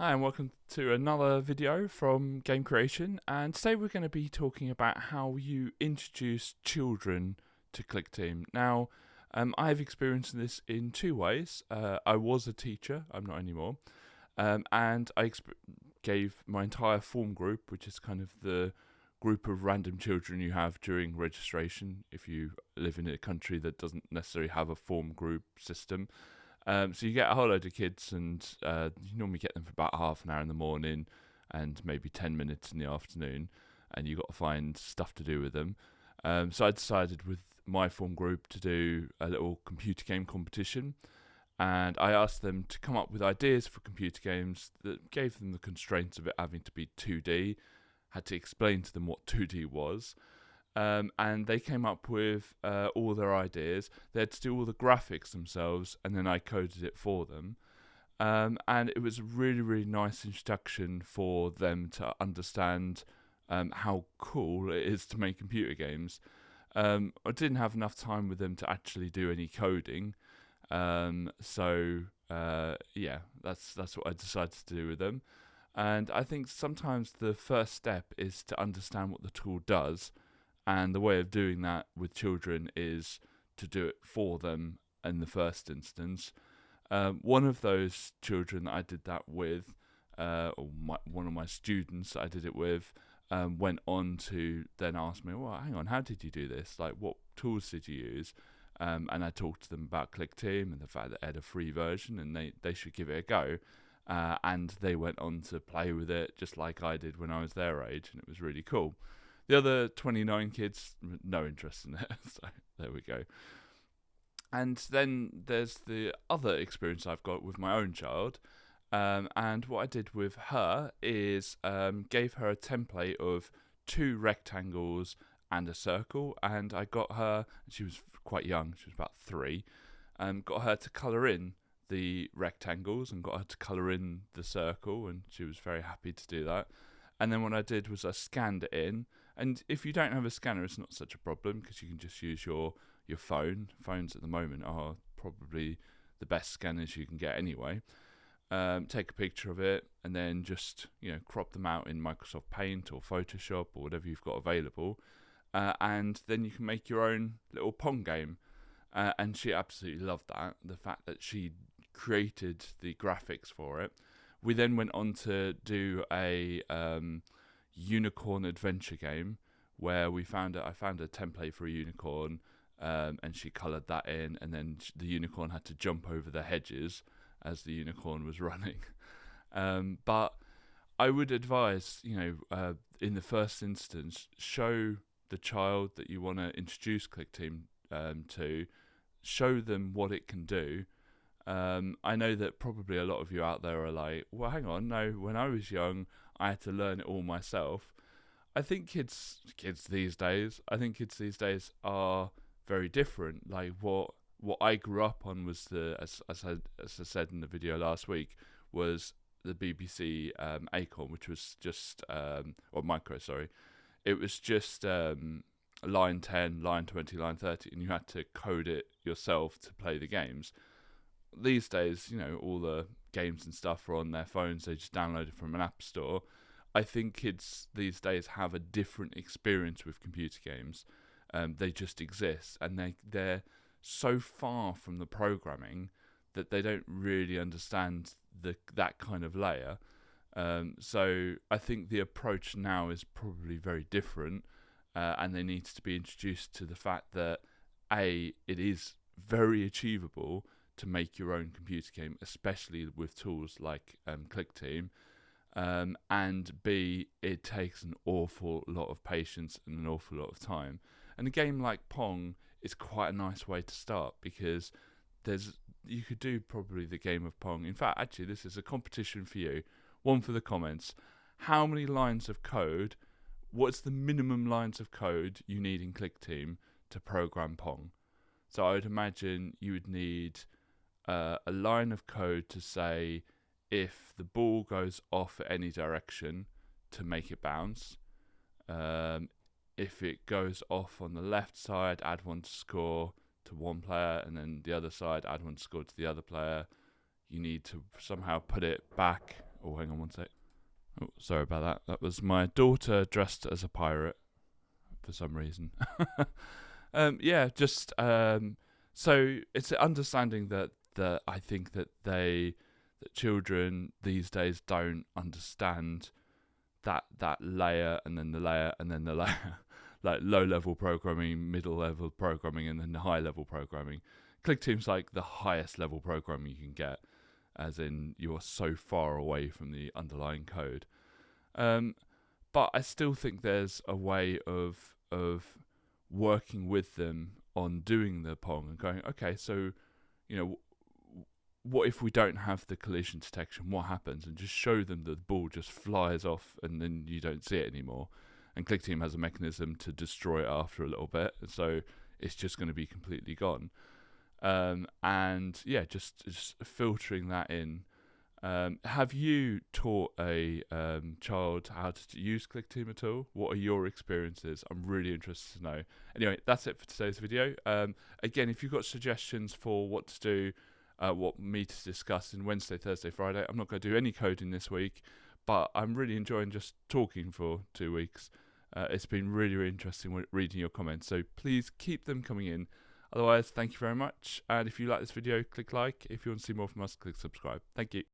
Hi and welcome to another video from Game Creation, and today we're going to be talking about how you introduce children to Clickteam. Now, I've experienced this in two ways. I was a teacher, I'm not anymore, and I gave my entire form group, which is kind of the group of random children you have during registration if you live in a country that doesn't necessarily have a form group system. So you get a whole load of kids, and you normally get them for about half an hour in the morning and maybe 10 minutes in the afternoon, and you've got to find stuff to do with them. So I decided with my form group to do a little computer game competition, and I asked them to come up with ideas for computer games that gave them the constraints of it having to be 2D, had to explain to them what 2D was. And they came up with all their ideas. They had to do all the graphics themselves, and then I coded it for them. And it was a really, really nice introduction for them to understand how cool it is to make computer games. I didn't have enough time with them to actually do any coding, so that's what I decided to do with them. And I think sometimes the first step is to understand what the tool does. And the way of doing that with children is to do it for them in the first instance. One of those children that I did that with, one of my students that I did it with, went on to then ask me, well, hang on, how did you do this? Like, what tools did you use? And I talked to them about Clickteam and the fact that they had a free version and they should give it a go. And they went on to play with it just like I did when I was their age, and it was really cool. The other 29 kids, no interest in it, so there we go. And then there's the other experience I've got with my own child, and what I did with her is gave her a template of 2 rectangles and a circle, and I got her, she was quite young, she was about 3, got her to colour in the rectangles and got her to colour in the circle, and she was very happy to do that. And then what I did was I scanned it in. And if you don't have a scanner, it's not such a problem because you can just use your phone. Phones at the moment are probably the best scanners you can get anyway. Take a picture of it and then just crop them out in Microsoft Paint or Photoshop or whatever you've got available. And then you can make your own little Pong game. And she absolutely loved that. The fact that she created the graphics for it. We then went on to do a unicorn adventure game where I found a template for a unicorn, and she coloured that in, and then the unicorn had to jump over the hedges as the unicorn was running. But I would advise, in the first instance, show the child that you want to introduce Clickteam to, show them what it can do. I know that probably a lot of you out there are like, well, hang on, no, when I was young, I had to learn it all myself. I think kids these days are very different. Like what I grew up on was as I said in the video last week, was the BBC Acorn, which was just or Micro, sorry. It was just line 10, line 20, line 30, and you had to code it yourself to play the games. These days, all the games and stuff are on their phones. They just download it from an app store. I think kids these days have a different experience with computer games. They just exist, and they're so far from the programming that they don't really understand that kind of layer. So I think the approach now is probably very different, and they need to be introduced to the fact that it is very achievable to make your own computer game, especially with tools like Clickteam, and B, it takes an awful lot of patience and an awful lot of time. And a game like Pong is quite a nice way to start because you could do probably the game of Pong. In fact, actually, this is a competition for you. One for the comments. How many lines of code? What's the minimum lines of code you need in Clickteam to program Pong? So I would imagine you would need a line of code to say if the ball goes off at any direction to make it bounce. If it goes off on the left side, add 1 to score to one player, and then the other side, add 1 to score to the other player. You need to somehow put it back Oh, hang on one sec. Oh, sorry about that. That was my daughter dressed as a pirate for some reason. Yeah, just so it's understanding that I think that that children these days don't understand that layer and then the layer and then the layer, like low level programming, middle level programming, and then the high level programming. Clickteam's like the highest level programming you can get, as in you're so far away from the underlying code. But I still think there's a way of working with them on doing the Pong and going, okay, so you know, what if we don't have the collision detection? What happens? And just show them that the ball just flies off and then you don't see it anymore. And Clickteam has a mechanism to destroy it after a little bit, so it's just going to be completely gone. And yeah, just filtering that in. Have you taught a child how to use Clickteam at all? What are your experiences? I'm really interested to know. Anyway, that's it for today's video. Again, if you've got suggestions for what to do, what me to discuss in Wednesday, Thursday, Friday, I'm not going to do any coding this week, but I'm really enjoying just talking for 2 weeks. It's been really, really interesting reading your comments, so please keep them coming in. Otherwise, thank you very much, and if you like this video, click like. If you want to see more from us, click subscribe. Thank you.